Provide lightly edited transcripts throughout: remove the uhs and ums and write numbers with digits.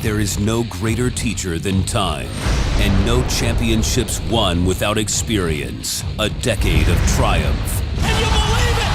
There is no greater teacher than time, and no championships won without experience. A decade of triumph. And you believe it!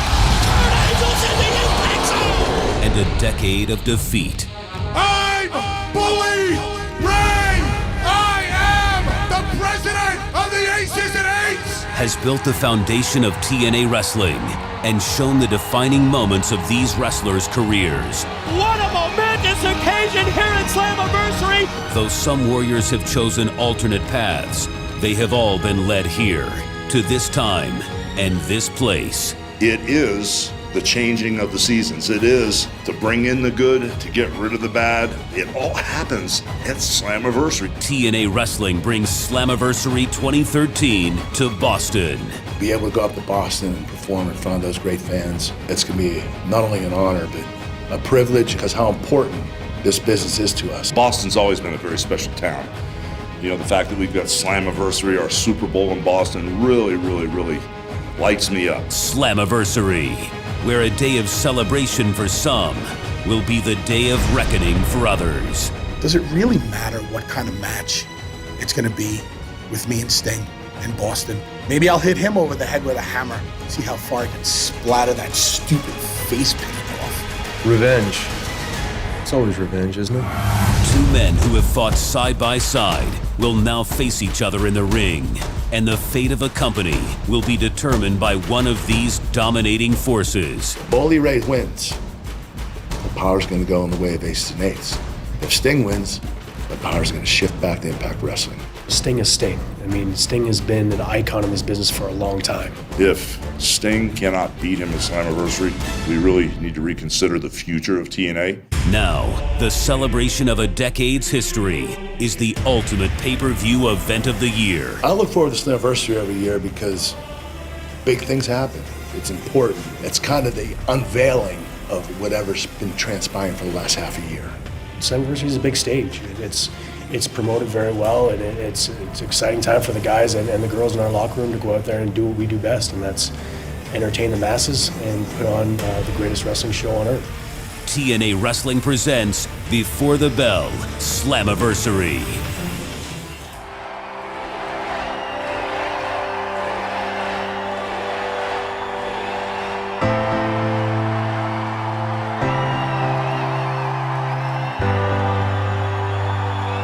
Kurt Angle's in the Impact Zone! And a decade of defeat. I'm Bully Ray! I am the president of the Aces and Eights! Has built the foundation of TNA wrestling and shown the defining moments of these wrestlers' careers. What a momentous occasion here at Slammiversary! Though some warriors have chosen alternate paths, they have all been led here, to this time and this place. It is the changing of the seasons. It is to bring in the good, to get rid of the bad. It all happens at Slammiversary. TNA Wrestling brings Slammiversary 2013 to Boston. Be able to go up to Boston and perform in front of those great fans, it's going to be not only an honor, but a privilege, because how important this business is to us. Boston's always been a very special town. You know, the fact that we've got Slammiversary, our Super Bowl in Boston, really lights me up. Slammiversary, where a day of celebration for some will be the day of reckoning for others. Does it really matter what kind of match it's going to be with me and Sting in Boston? Maybe I'll hit him over the head with a hammer, see how far I can splatter that stupid face paint off. Revenge. It's always revenge, isn't it? Two men who have fought side by side will now face each other in the ring, and the fate of a company will be determined by one of these dominating forces. Bully Ray wins, the power's going to go in the way of Aces and Eights. If Sting wins, the power's going to shift back to Impact Wrestling. Sting is Sting. I mean, Sting has been an icon in this business for a long time. If Sting cannot beat him at Slammiversary, we really need to reconsider the future of TNA. Now, the celebration of a decade's history is the ultimate pay-per-view event of the year. I look forward to Slammiversary every year because big things happen. It's important. It's kind of the unveiling of whatever's been transpiring for the last half a year. Slammiversary is a big stage. It's promoted very well, and it's an exciting time for the guys and the girls in our locker room to go out there and do what we do best, and that's entertain the masses and put on the greatest wrestling show on earth. TNA Wrestling presents Before the Bell, Slammiversary.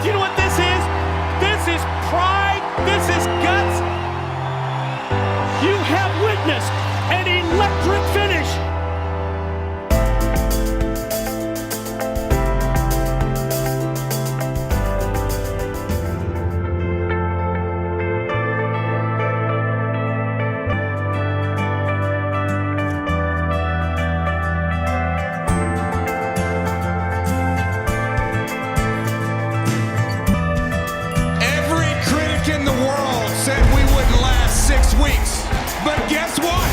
You know what this is? This is pride. This is guts. You have witnessed an electric finish. Every critic in the world said we wouldn't last 6 weeks. But guess what?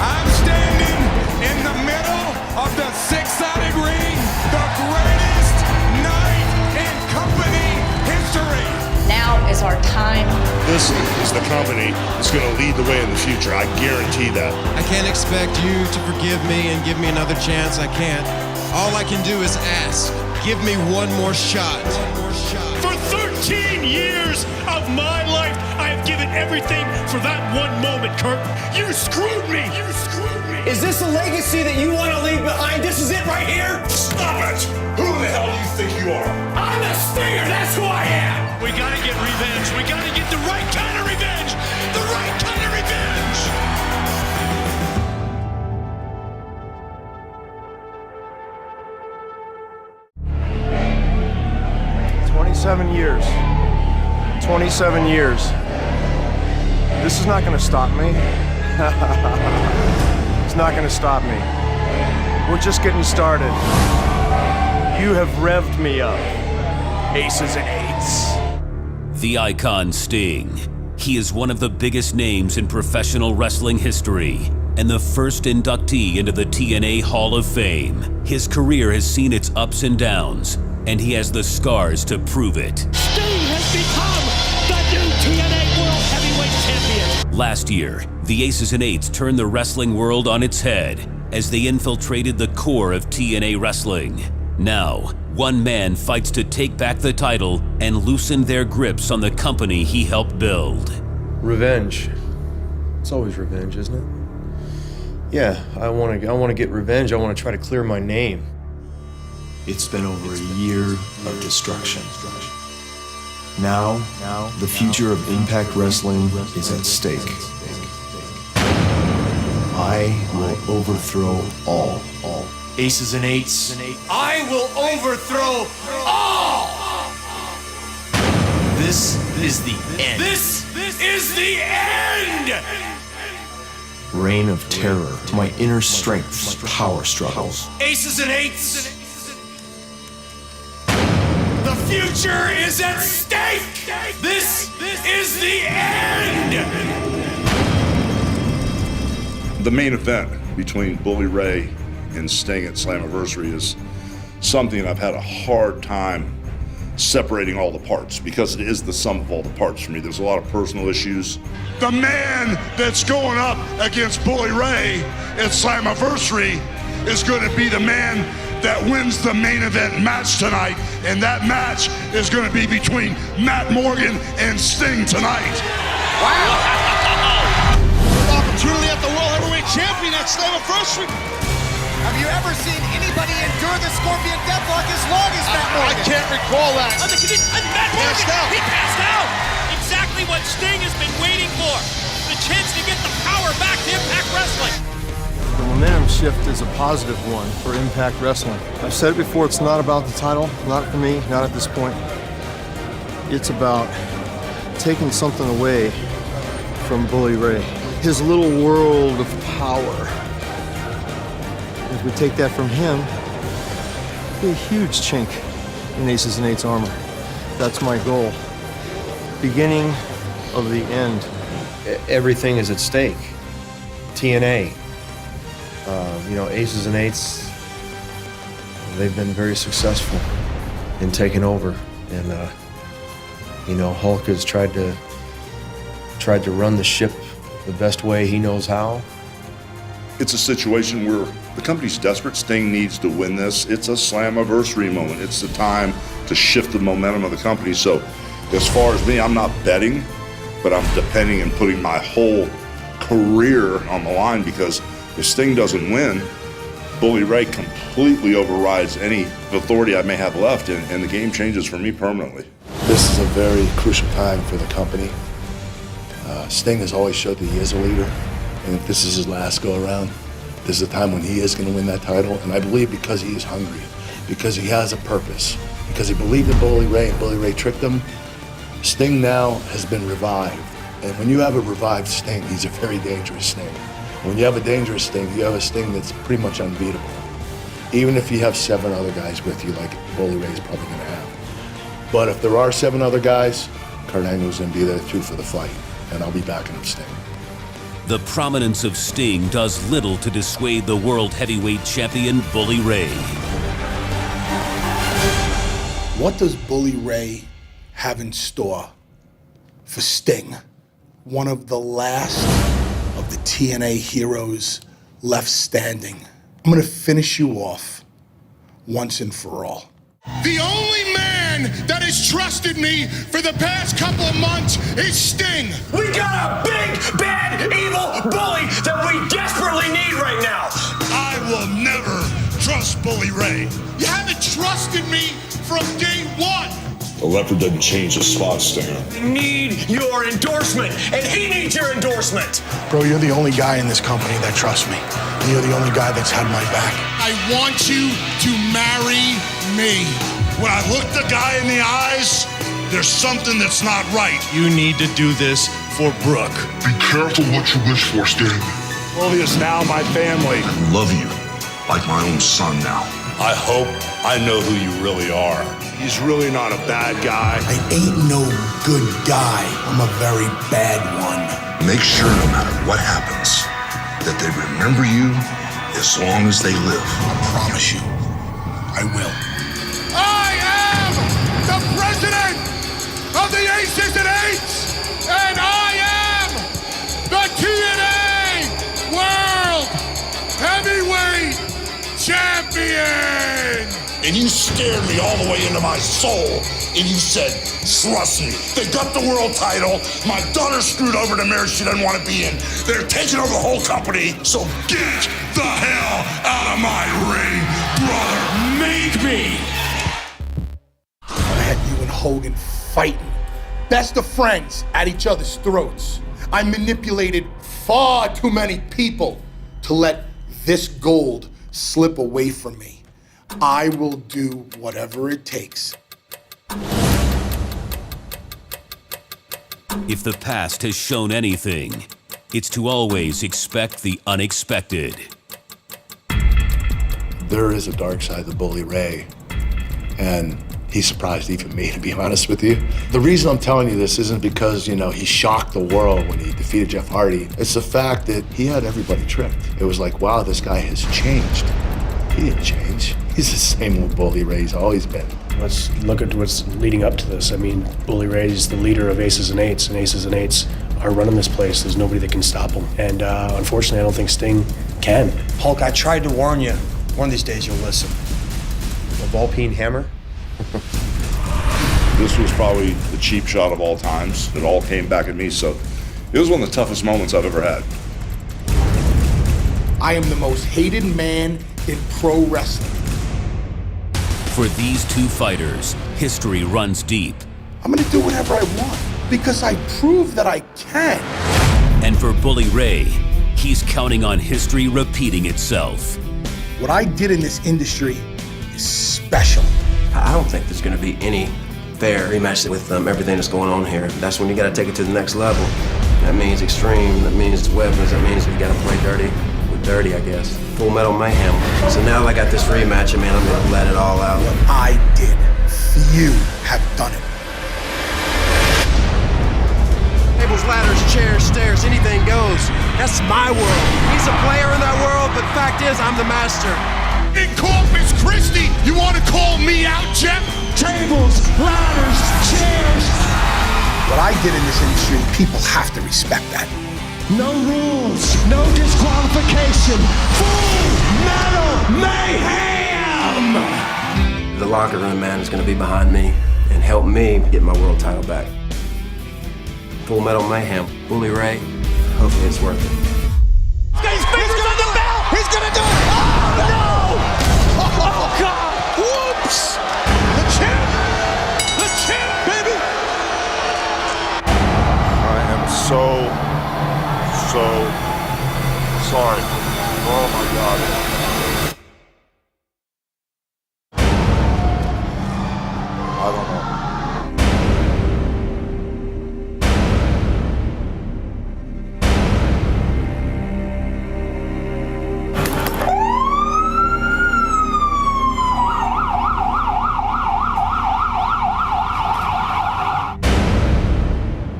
I'm standing in the middle of the six-sided ring, the greatest night in company history. Now is our time. This is the company that's going to lead the way in the future. I guarantee that. I can't expect you to forgive me and give me another chance. I can't. All I can do is ask. Give me one more shot. For 13 years of my life, I have given everything for that one moment, Kurt. You screwed me. You screwed me. Is this a legacy that you want to leave behind? This is it right here? Stop it! Who the hell do you think you are? I'm a Stinger, that's who I am! We gotta get revenge. We gotta get the right kind of revenge. The right kind of revenge. 27 years. 27 years. This is not going to stop me. It's not going to stop me. We're just getting started. You have revved me up. Aces and Eights. The icon Sting. He is one of the biggest names in professional wrestling history and the first inductee into the TNA Hall of Fame. His career has seen its ups and downs, and he has the scars to prove it. Sting has become the new TNA World Heavyweight Champion. Last year, the Aces and Eights turned the wrestling world on its head as they infiltrated the core of TNA wrestling. Now, one man fights to take back the title and loosen their grips on the company he helped build. Revenge. It's always revenge, isn't it? Yeah, I want to get revenge. I want to try to clear my name. It's been over a year of destruction. Now, the future of Impact Wrestling is at stake. I will overthrow all. Aces and eights. I will overthrow all! This is the end. This is the end! Reign of terror. My inner strength, my power struggles. Aces and eights! The future is at stake! This is the end! The main event between Bully Ray and Sting at Slammiversary is something I've had a hard time separating all the parts, because it is the sum of all the parts for me. There's a lot of personal issues. The man that's going up against Bully Ray at Slammiversary is going to be the man that wins the main event match tonight, and that match is going to be between Matt Morgan and Sting tonight. Wow! Opportunity at the World Heavyweight Champion at Slammiversary. Have you ever seen anybody endure the Scorpion Deathlock as long as Matt Morgan? I can't recall that. Matt Morgan, he passed out. Exactly what Sting has been waiting for. The chance to get the power back to Impact Wrestling. The momentum shift is a positive one for Impact Wrestling. I've said it before, it's not about the title, not for me, not at this point. It's about taking something away from Bully Ray. His little world of power. If we take that from him, it'll be a huge chink in Aces and Eights armor. That's my goal. Beginning of the end. Everything is at stake. TNA. Aces and Eights, they've been very successful in taking over. And, Hulk has tried to run the ship the best way he knows how. It's a situation where the company's desperate. Sting needs to win this. It's a Slammiversary moment. It's the time to shift the momentum of the company. So as far as me, I'm not betting, but I'm depending and putting my whole career on the line, because if Sting doesn't win, Bully Ray completely overrides any authority I may have left, and the game changes for me permanently. This is a very crucial time for the company. Sting has always showed that he is a leader, and if this is his last go-around, this is the time when he is going to win that title. And I believe because he is hungry, because he has a purpose, because he believed in Bully Ray and Bully Ray tricked him, Sting now has been revived. And when you have a revived Sting, he's a very dangerous Sting. When you have a dangerous Sting, you have a Sting that's pretty much unbeatable. Even if you have 7 other guys with you, like Bully Ray's probably going to have. But if there are 7 other guys, Kurt Angle's going to be there too for the fight, and I'll be backing up Sting. The prominence of Sting does little to dissuade the World Heavyweight Champion Bully Ray. What does Bully Ray have in store for Sting? One of the last of the TNA heroes left standing. I'm gonna finish you off once and for all. The only man that has trusted me for the past couple of months is Sting. We got a big, bad, evil bully that we desperately need right now. I will never trust Bully Ray. You haven't trusted me from day one. The leopard doesn't change the spot, Stinger. Need your endorsement, and he needs your endorsement. Bro, you're the only guy in this company that trusts me. And you're the only guy that's had my back. I want you to marry me. When I look the guy in the eyes, there's something that's not right. You need to do this for Brooke. Be careful what you wish for, Sting. Bully is now my family. I love you like my own son now. I hope I know who you really are. He's really not a bad guy. I ain't no good guy. I'm a very bad one. Make sure no matter what happens, that they remember you as long as they live. I promise you, I will. I am the president of the Aces and Eights, and I am the TNA World Heavyweight Champion. and you stared me all the way into my soul, and you said, trust me, they got the world title, my daughter screwed over the marriage she doesn't want to be in, they're taking over the whole company, so get the hell out of my ring, brother. Make me. I had you and Hogan fighting, best of friends at each other's throats. I manipulated far too many people to let this gold slip away from me. I will do whatever it takes. If the past has shown anything, it's to always expect the unexpected. There is a dark side to Bully Ray, and he surprised even me, to be honest with you. The reason I'm telling you this isn't because, he shocked the world when he defeated Jeff Hardy. It's the fact that he had everybody tricked. It was like, wow, this guy has changed. He didn't change. He's the same old Bully Ray he's always been. Let's look at what's leading up to this. I mean, Bully Ray is the leader of Aces and Eights, and Aces and Eights are running this place. There's nobody that can stop him. And unfortunately, I don't think Sting can. Hulk, I tried to warn you. One of these days you'll listen. A ball-peen hammer? This was probably the cheap shot of all times. It all came back at me, so it was one of the toughest moments I've ever had. I am the most hated man in pro wrestling. For these two fighters, history runs deep. I'm gonna do whatever I want because I proved that I can. And for Bully Ray, he's counting on history repeating itself. What I did in this industry is special. I don't think there's going to be any fair rematch with everything that's going on here. That's when you got to take it to the next level. That means extreme, that means weapons, that means we got to play dirty with dirty, I guess. Full Metal Mayhem. So now I got this rematch, and man, I'm going to let it all out. What I did, few have done it. Tables, ladders, chairs, stairs, anything goes. That's my world. He's a player in that world, but the fact is, I'm the master. In Corpus Christi, you want to call me out, Jeff? Tables, ladders, chairs. What I did in this industry, people have to respect that. No rules, no disqualification. Full Metal Mayhem! The locker room man is going to be behind me and help me get my world title back. Full Metal Mayhem, Bully Ray, hopefully it's worth it. He's gonna the bell! He's gonna do it! Oh, no! Oh, God! Whoops! The champ! The champ, baby! I am so sorry. Oh my God. I don't know.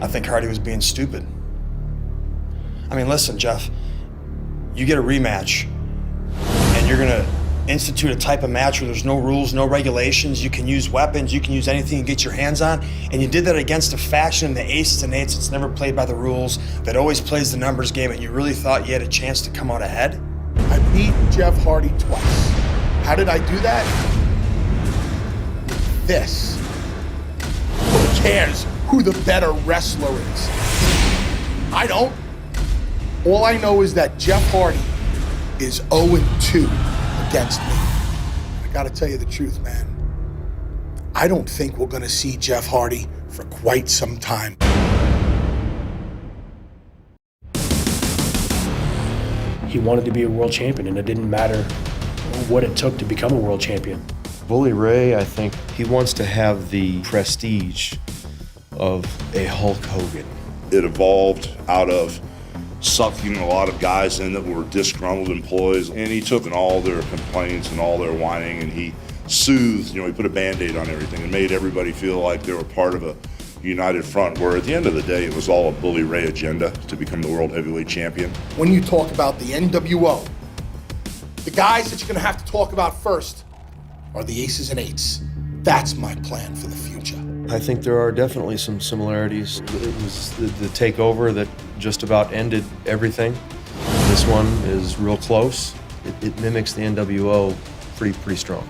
I think Hardy was being stupid. I mean, listen, Jeff, you get a rematch, and you're gonna institute a type of match where there's no rules, no regulations, you can use weapons, you can use anything you get your hands on, and you did that against a faction in the Aces and Eights that's never played by the rules, that always plays the numbers game, and you really thought you had a chance to come out ahead? I beat Jeff Hardy twice. How did I do that? This. Who cares who the better wrestler is? I don't. All I know is that Jeff Hardy is 0-2 against me. I gotta tell you the truth, man. I don't think we're gonna see Jeff Hardy for quite some time. He wanted to be a world champion, and it didn't matter what it took to become a world champion. Bully Ray, I think he wants to have the prestige of a Hulk Hogan. It evolved out of sucking a lot of guys in that were disgruntled employees, and he took in all their complaints and all their whining, and he soothed, he put a Band-Aid on everything and made everybody feel like they were part of a united front, where at the end of the day, it was all a Bully Ray agenda to become the World Heavyweight Champion. When you talk about the NWO, the guys that you're gonna have to talk about first are the Aces and Eights. That's my plan for the future. I think there are definitely some similarities. It was the takeover that just about ended everything. This one is real close. It mimics the NWO pretty strong.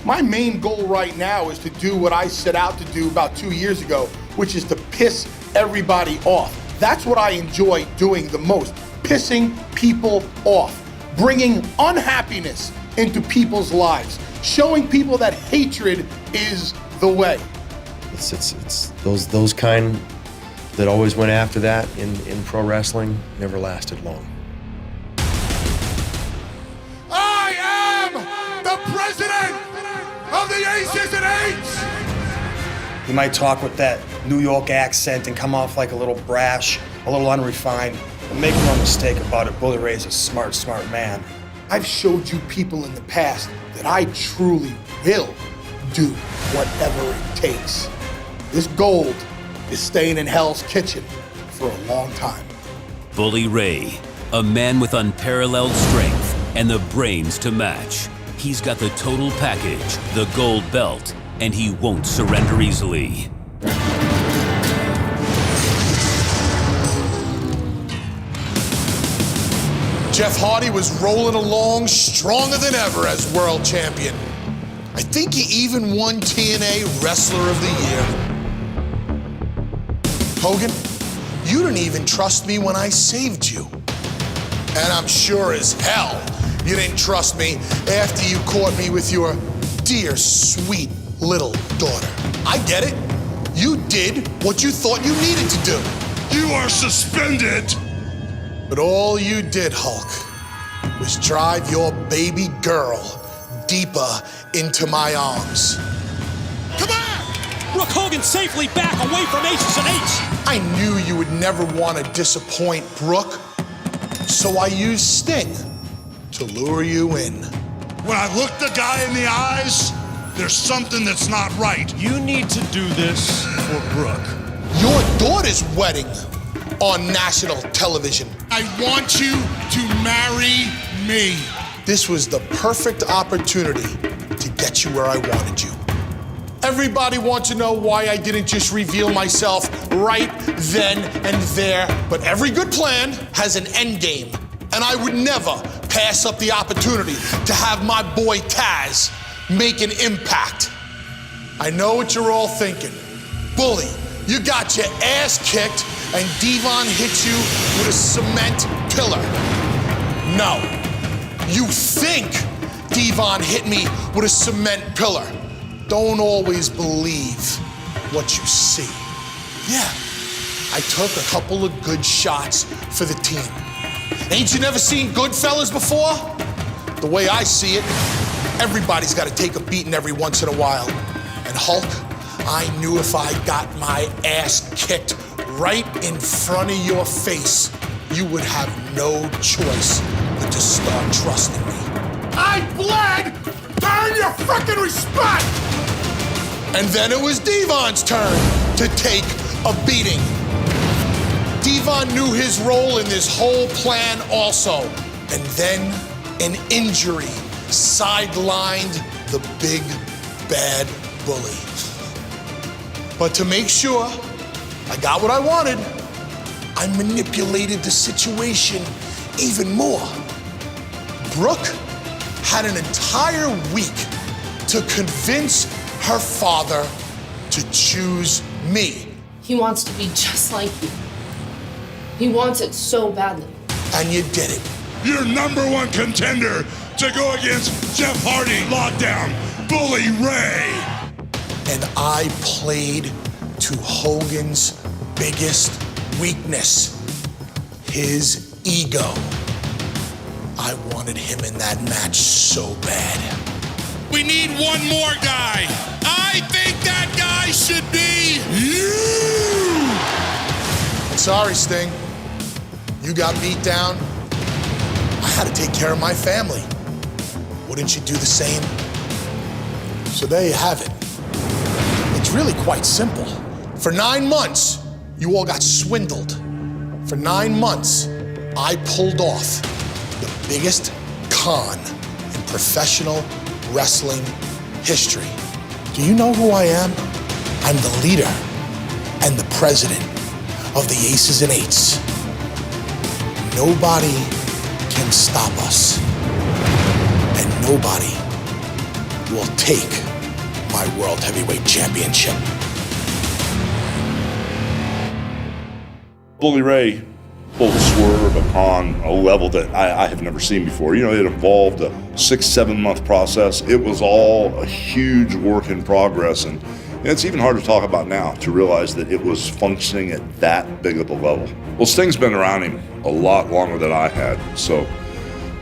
My main goal right now is to do what I set out to do about 2 years ago, which is to piss everybody off. That's what I enjoy doing the most, pissing people off, bringing unhappiness into people's lives, showing people that hatred is the way. It's those kind that always went after that in pro wrestling never lasted long. I am the president of the Aces and Eights! He might talk with that New York accent and come off like a little brash, a little unrefined, but make no mistake about it, Bully Ray's a smart, smart man. I've showed you people in the past that I truly will do whatever it takes. This gold is staying in Hell's Kitchen for a long time. Bully Ray, a man with unparalleled strength and the brains to match. He's got the total package, the gold belt, and he won't surrender easily. Jeff Hardy was rolling along stronger than ever as world champion. I think he even won TNA Wrestler of the Year. Hogan, you didn't even trust me when I saved you. And I'm sure as hell you didn't trust me after you caught me with your dear, sweet little daughter. I get it. You did what you thought you needed to do. You are suspended. But all you did, Hulk, was drive your baby girl deeper into my arms. Come on! Brooke Hogan safely back away from Aces and Eights. I knew you would never want to disappoint Brooke, so I used Sting to lure you in. When I look the guy in the eyes, there's something that's not right. You need to do this for Brooke. Your daughter's wedding on national television. I want you to marry me. This was the perfect opportunity to get you where I wanted you. Everybody wants to know why I didn't just reveal myself right then and there, but every good plan has an end game, and I would never pass up the opportunity to have my boy Taz make an impact. I know what you're all thinking. Bully, you got your ass kicked and Devon hit you with a cement pillar. No, you think Devon hit me with a cement pillar. Don't always believe what you see. Yeah, I took a couple of good shots for the team. Ain't you never seen Goodfellas before? The way I see it, everybody's got to take a beating every once in a while. And Hulk, I knew if I got my ass kicked right in front of your face, you would have no choice but to start trusting me. I bled! Earn your frickin' respect! And then it was Devon's turn to take a beating. Devon knew his role in this whole plan also. And then an injury sidelined the big bad bully. But to make sure I got what I wanted, I manipulated the situation even more. Brooke had an entire week to convince her father to choose me. He wants to be just like you. He wants it so badly. And you did it. Your #1 contender to go against Jeff Hardy, lockdown, Bully Ray. And I played to Hogan's biggest weakness, his ego. I wanted him in that match so bad. We need one more guy. I think that guy should be you. I'm sorry, Sting. You got beat down. I had to take care of my family. Wouldn't you do the same? So there you have it. It's really quite simple. For 9 months, you all got swindled. For 9 months, I pulled off the biggest con in professional wrestling history. Do you know who I am? I'm the leader and the president of the Aces and Eights. Nobody can stop us, and nobody will take my World Heavyweight Championship. Bully Ray pulled a swerve upon a level that I have never seen before. You know, it involved a 6-7 month process. It was all a huge work in progress, and it's even hard to talk about now to realize that it was functioning at that big of a level. Well, Sting's been around him a lot longer than I had, so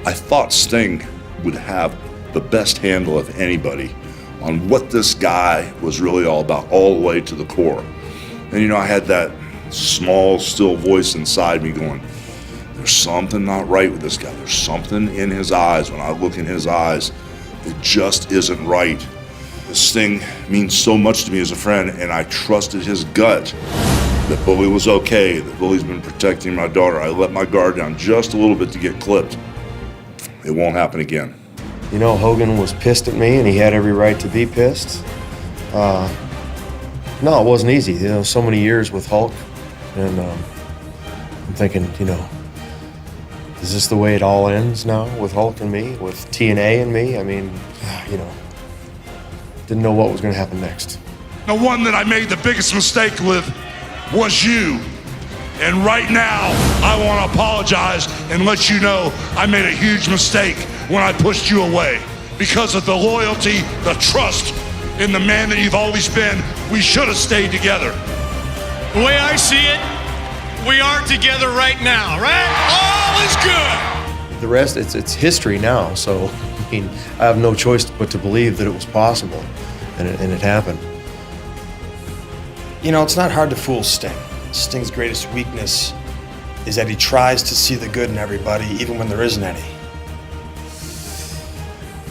I thought Sting would have the best handle of anybody on what this guy was really all about, all the way to the core. And you know, I had that small, still voice inside me going, there's something not right with this guy. There's something in his eyes. When I look in his eyes, it just isn't right. This thing means so much to me as a friend, and I trusted his gut that Bully was okay, that Bully's been protecting my daughter. I let my guard down just a little bit to get clipped. It won't happen again. You know, Hogan was pissed at me, and he had every right to be pissed. No, it wasn't easy. You know, so many years with Hulk. And I'm thinking, you know, is this the way it all ends now with Hulk and me, with TNA and me? I mean, you know, didn't know what was going to happen next. The one that I made the biggest mistake with was you. And right now, I want to apologize and let you know I made a huge mistake when I pushed you away. Because of the loyalty, the trust in the man that you've always been, we should have stayed together. The way I see it, we are together right now, right? All is good. The rest, it's history now. So, I mean, I have no choice but to believe that it was possible, and it happened. You know, it's not hard to fool Sting. Sting's greatest weakness is that he tries to see the good in everybody, even when there isn't any.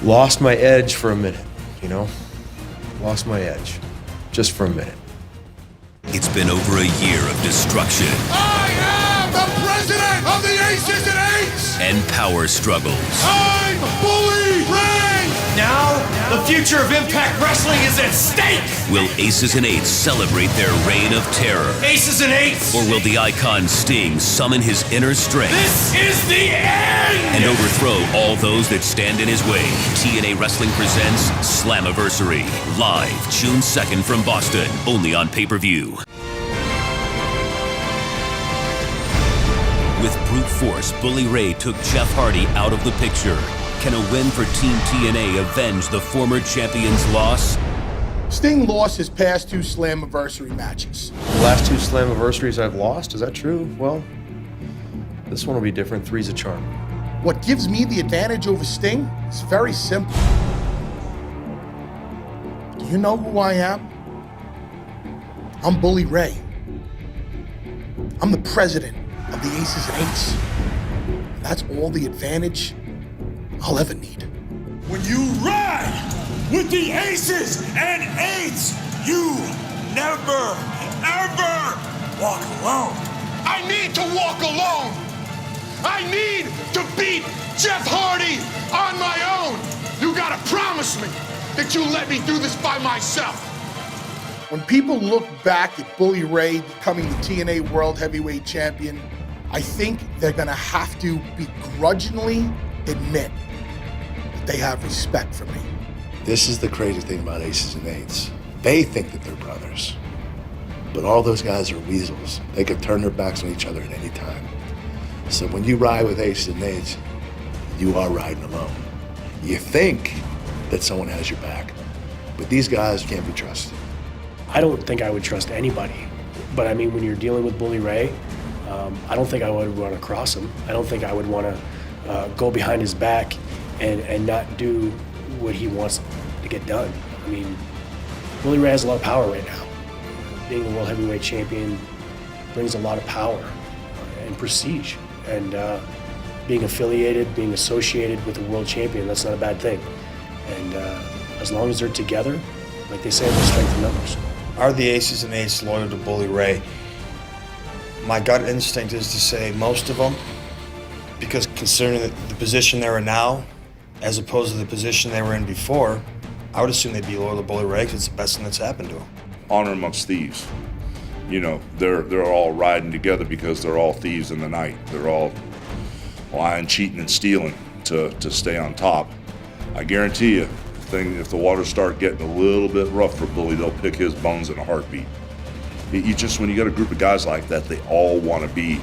Lost my edge for a minute, you know? Lost my edge, just for a minute. It's been over a year of destruction. I am the president of the Aces and Eights! And power struggles. I'm Bully Ray! Now, the future of Impact Wrestling is at stake! Will Aces and Eights celebrate their reign of terror? Aces and Eights! Or will the icon Sting summon his inner strength? This is the end! And overthrow all those that stand in his way. TNA Wrestling presents Slammiversary. Live June 2nd from Boston. Only on pay-per-view. With brute force, Bully Ray took Jeff Hardy out of the picture. Can a win for Team TNA avenge the former champion's loss? Sting lost his past 2 Slammiversary matches. The last 2 Slammiversaries I've lost, is that true? Well, this one will be different. 3's a charm. What gives me the advantage over Sting is very simple. Do you know who I am? I'm Bully Ray. I'm the president of the Aces and Eights. That's all the advantage I'll ever need. When you ride with the Aces and Eights, you never, ever walk alone. I need to walk alone. I need to beat Jeff Hardy on my own. You gotta promise me that you'll let me do this by myself. When people look back at Bully Ray becoming the TNA World Heavyweight Champion, I think they're gonna have to begrudgingly admit that they have respect for me. This is the crazy thing about Aces and Eights. They think that they're brothers, but all those guys are weasels. They could turn their backs on each other at any time. So when you ride with Aces and Eights, you are riding alone. You think that someone has your back, but these guys can't be trusted. I don't think I would trust anybody, but I mean, when you're dealing with Bully Ray, I don't think I would want to cross him. I don't think I would want to go behind his back and not do what he wants to get done. I mean, Bully Ray has a lot of power right now. Being the World Heavyweight Champion brings a lot of power and prestige. And being affiliated, being associated with the World Champion, that's not a bad thing. And as long as they're together, like they say, there's strength in numbers. Are the Aces and Eights loyal to Bully Ray? My gut instinct is to say most of them, because considering the position they were in now, as opposed to the position they were in before, I would assume they'd be loyal to Bully Ray because it's the best thing that's happened to them. Honor amongst thieves. You know, they're all riding together because they're all thieves in the night. They're all lying, cheating, and stealing to stay on top. I guarantee you, thing, if the waters start getting a little bit rough for Bully, they'll pick his bones in a heartbeat. You just, when you got a group of guys like that, they all want to be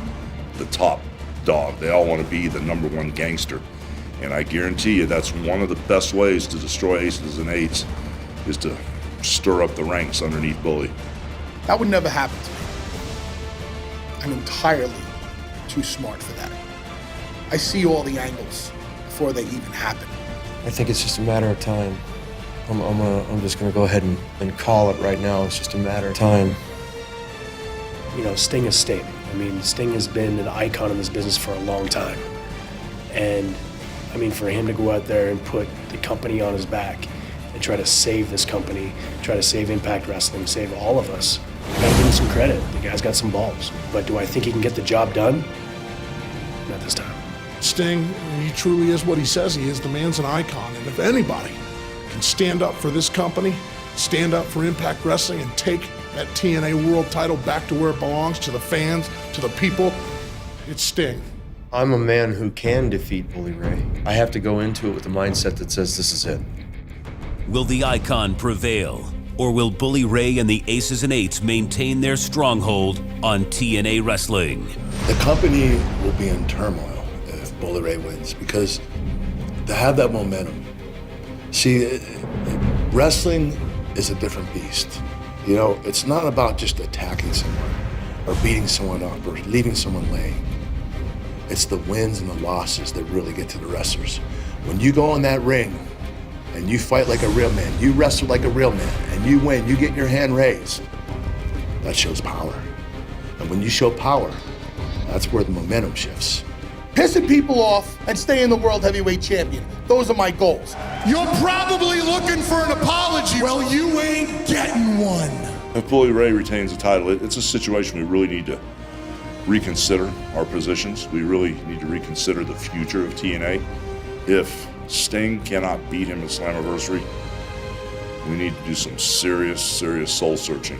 the top dog. They all want to be the #1 gangster. And I guarantee you that's one of the best ways to destroy aces and eights is to stir up the ranks underneath Bully. That would never happen to me. I'm entirely too smart for that. I see all the angles before they even happen. I think it's just a matter of time. I'm just gonna go ahead and call it right now. It's just a matter of time. You know, Sting is Sting. I mean, Sting has been an icon in this business for a long time. And I mean, for him to go out there and put the company on his back and try to save this company, try to save Impact Wrestling, save all of us, I gotta give him some credit. The guy's got some balls. But do I think he can get the job done? Not this time. Sting, he truly is what he says he is. The man's an icon. And if anybody can stand up for this company, stand up for Impact Wrestling, and take that TNA World title back to where it belongs, to the fans, to the people, it's Sting. I'm a man who can defeat Bully Ray. I have to go into it with the mindset that says this is it. Will the icon prevail? Or will Bully Ray and the Aces and Eights maintain their stronghold on TNA Wrestling? The company will be in turmoil if Bully Ray wins, because to have that momentum. See, wrestling is a different beast. You know, it's not about just attacking someone or beating someone up or leaving someone laying. It's the wins and the losses that really get to the wrestlers. When you go in that ring and you fight like a real man, you wrestle like a real man, and you win, you get your hand raised, that shows power. And when you show power, that's where the momentum shifts. Pissing people off and staying the World Heavyweight Champion. Those are my goals. You're probably looking for an apology. Well, you ain't getting one. If Bully Ray retains the title, it's a situation we really need to reconsider our positions. We really need to reconsider the future of TNA. If Sting cannot beat him at Slammiversary, we need to do some serious soul searching.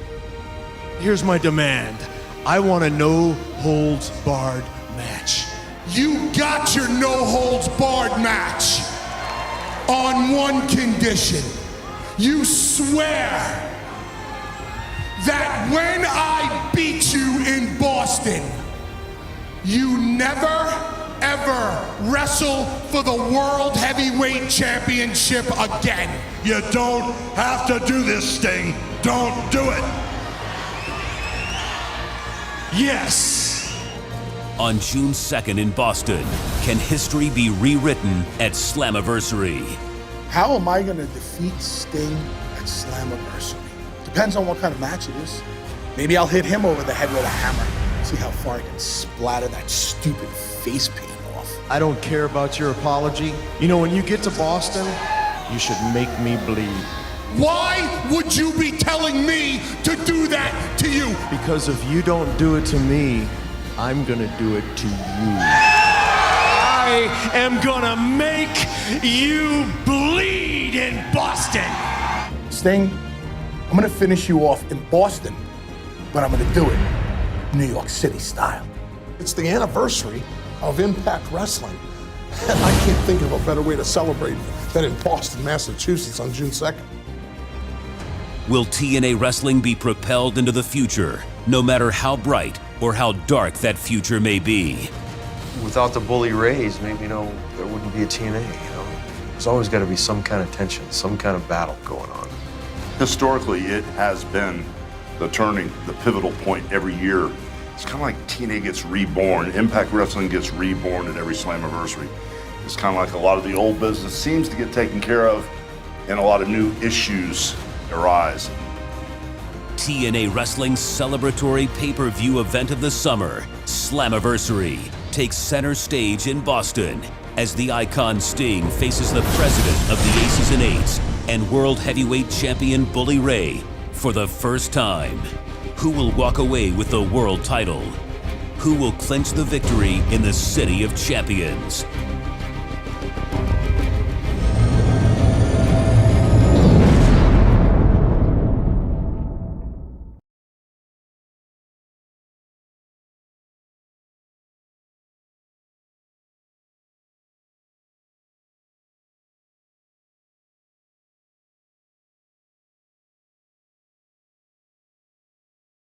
Here's my demand. I want a no-holds-barred match. You got your no-holds-barred match on one condition. You swear that when I beat you in Boston, you never, ever wrestle for the World Heavyweight Championship again. You don't have to do this, Sting. Don't do it. Yes. On June 2nd in Boston, can history be rewritten at Slammiversary? How am I gonna defeat Sting at Slammiversary? Depends on what kind of match it is. Maybe I'll hit him over the head with a hammer. See how far I can splatter that stupid face paint off. I don't care about your apology. You know, when you get to Boston, you should make me bleed. Why would you be telling me to do that to you? Because if you don't do it to me, I'm gonna do it to you. I am gonna make you bleed in Boston. Sting, I'm gonna finish you off in Boston, but I'm gonna do it New York City style. It's the anniversary of Impact Wrestling. And I can't think of a better way to celebrate than in Boston, Massachusetts on June 2nd. Will TNA Wrestling be propelled into the future, no matter how bright or how dark that future may be? Without the Bully Rays, maybe, there wouldn't be a TNA, There's always got to be some kind of tension, some kind of battle going on. Historically, it has been the pivotal point every year. It's kind of like TNA gets reborn. Impact Wrestling gets reborn at every Slammiversary. It's kind of like a lot of the old business seems to get taken care of, and a lot of new issues arise. TNA Wrestling's celebratory pay-per-view event of the summer, Slammiversary, takes center stage in Boston as the icon Sting faces the president of the Aces and Eights and World Heavyweight Champion Bully Ray for the first time. Who will walk away with the world title? Who will clinch the victory in the City of Champions?